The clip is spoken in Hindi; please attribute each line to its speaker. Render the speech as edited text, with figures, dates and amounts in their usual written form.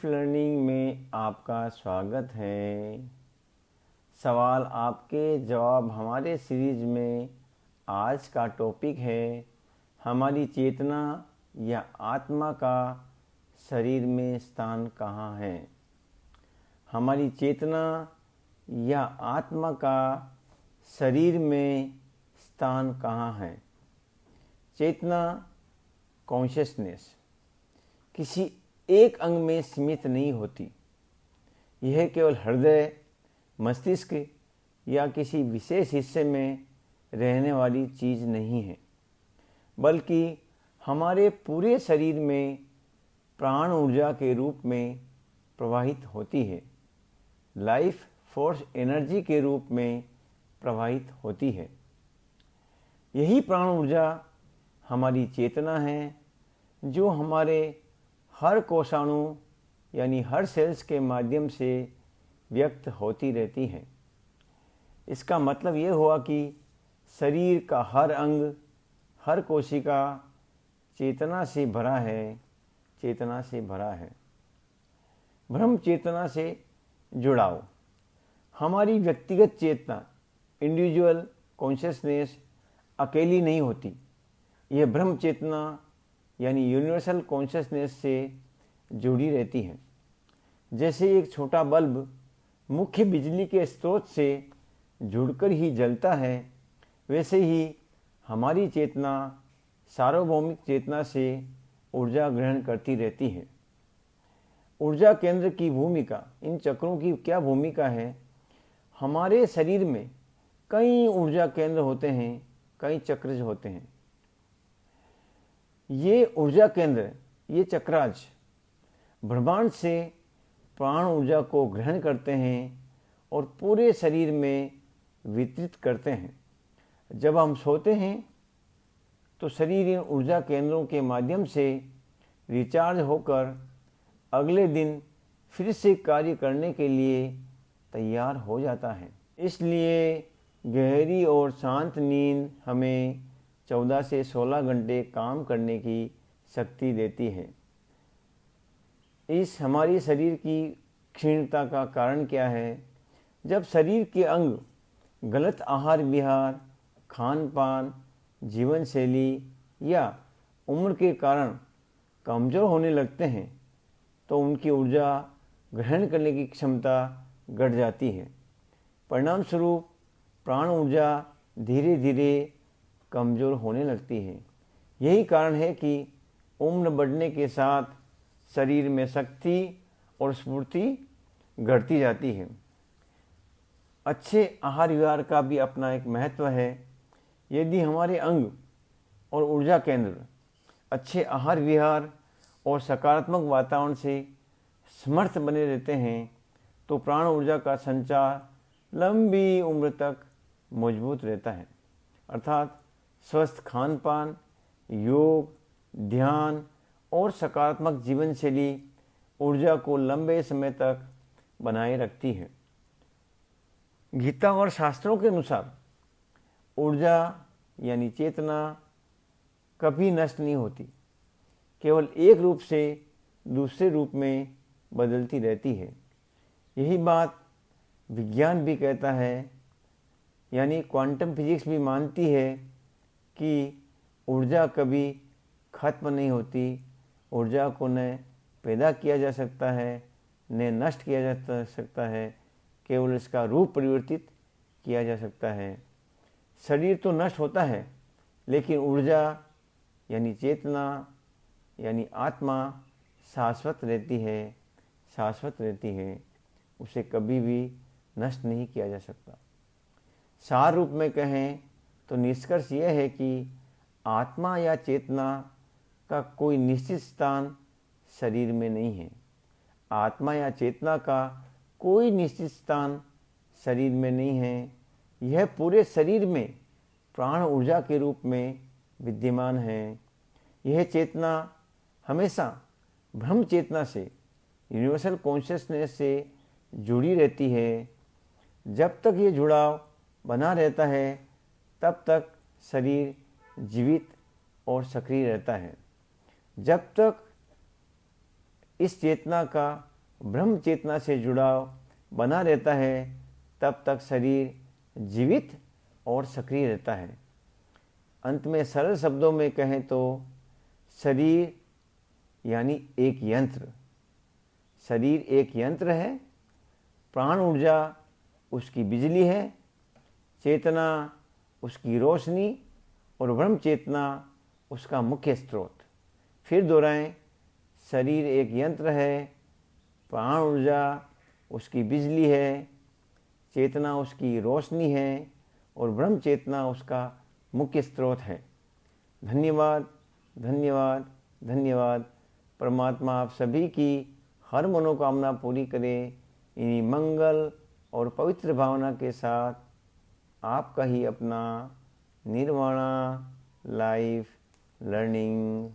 Speaker 1: लाइफ लर्निंग में आपका स्वागत है। सवाल आपके जवाब हमारे सीरीज में आज का टॉपिक है हमारी चेतना या आत्मा का शरीर में स्थान कहाँ है। हमारी चेतना या आत्मा का शरीर में स्थान कहाँ है। चेतना कॉन्शियसनेस किसी एक अंग में सीमित नहीं होती। यह केवल हृदय, मस्तिष्क या किसी विशेष हिस्से में रहने वाली चीज़ नहीं है, बल्कि हमारे पूरे शरीर में प्राण ऊर्जा के रूप में प्रवाहित होती है, लाइफ फोर्स एनर्जी के रूप में प्रवाहित होती है। यही प्राण ऊर्जा हमारी चेतना है, जो हमारे हर कोशाणु यानी हर सेल्स के माध्यम से व्यक्त होती रहती है। इसका मतलब ये हुआ कि शरीर का हर अंग, हर कोशिका चेतना से भरा है, चेतना से भरा है। ब्रह्म चेतना से जुड़ाव। हमारी व्यक्तिगत चेतना, इंडिविजुअल कॉन्शियसनेस अकेली नहीं होती। यह ब्रह्म चेतना यानी यूनिवर्सल कॉन्शियसनेस से जुड़ी रहती है। जैसे एक छोटा बल्ब मुख्य बिजली के स्रोत से जुड़कर ही जलता है, वैसे ही हमारी चेतना सार्वभौमिक चेतना से ऊर्जा ग्रहण करती रहती है। ऊर्जा केंद्र की भूमिका, इन चक्रों की क्या भूमिका है। हमारे शरीर में कई ऊर्जा केंद्र होते हैं, कई चक्र होते हैं। ये ऊर्जा केंद्र, ये चक्राज ब्रह्मांड से प्राण ऊर्जा को ग्रहण करते हैं और पूरे शरीर में वितरित करते हैं। जब हम सोते हैं तो शरीर इन ऊर्जा केंद्रों के माध्यम से रिचार्ज होकर अगले दिन फिर से कार्य करने के लिए तैयार हो जाता है। इसलिए गहरी और शांत नींद हमें 14 से 16 घंटे काम करने की शक्ति देती है। इस हमारी शरीर की क्षीणता का कारण क्या है। जब शरीर के अंग गलत आहार विहार, खान पान, जीवन शैली या उम्र के कारण कमज़ोर होने लगते हैं, तो उनकी ऊर्जा ग्रहण करने की क्षमता घट जाती है। परिणाम स्वरूप प्राण ऊर्जा धीरे धीरे कमज़ोर होने लगती है। यही कारण है कि उम्र बढ़ने के साथ शरीर में शक्ति और स्फूर्ति घटती जाती है। अच्छे आहार विहार का भी अपना एक महत्व है। यदि हमारे अंग और ऊर्जा केंद्र अच्छे आहार विहार और सकारात्मक वातावरण से समर्थ बने रहते हैं, तो प्राण ऊर्जा का संचार लंबी उम्र तक मजबूत रहता है। अर्थात स्वस्थ खान पान, योग, ध्यान और सकारात्मक जीवन शैली ऊर्जा को लंबे समय तक बनाए रखती है। गीता और शास्त्रों के अनुसार ऊर्जा यानी चेतना कभी नष्ट नहीं होती, केवल एक रूप से दूसरे रूप में बदलती रहती है। यही बात विज्ञान भी कहता है, यानी क्वांटम फिजिक्स भी मानती है कि ऊर्जा कभी खत्म नहीं होती। ऊर्जा को न पैदा किया जा सकता है, न नष्ट किया जा सकता है, केवल इसका रूप परिवर्तित किया जा सकता है। शरीर तो नष्ट होता है, लेकिन ऊर्जा यानी चेतना यानी आत्मा शाश्वत रहती है, शाश्वत रहती है। उसे कभी भी नष्ट नहीं किया जा सकता। सार रूप में कहें तो निष्कर्ष यह है कि आत्मा या चेतना का कोई निश्चित स्थान शरीर में नहीं है। आत्मा या चेतना का कोई निश्चित स्थान शरीर में नहीं है। यह पूरे शरीर में प्राण ऊर्जा के रूप में विद्यमान है। यह चेतना हमेशा ब्रह्म चेतना से, यूनिवर्सल कॉन्शियसनेस से जुड़ी रहती है। जब तक ये जुड़ाव बना रहता है, तब तक शरीर जीवित और सक्रिय रहता है। जब तक इस चेतना का ब्रह्म चेतना से जुड़ाव बना रहता है, तब तक शरीर जीवित और सक्रिय रहता है। अंत में सरल शब्दों में कहें तो शरीर यानी एक यंत्र। शरीर एक यंत्र है, प्राण ऊर्जा उसकी बिजली है, चेतना उसकी रोशनी और ब्रह्म चेतना उसका मुख्य स्रोत। फिर दोहराएं, शरीर एक यंत्र है, प्राण ऊर्जा उसकी बिजली है, चेतना उसकी रोशनी है और ब्रह्म चेतना उसका मुख्य स्रोत है। धन्यवाद, धन्यवाद, धन्यवाद। परमात्मा आप सभी की हर मनोकामना पूरी करे। इन्हीं मंगल और पवित्र भावना के साथ आपका ही अपना निर्वाणा लाइफ लर्निंग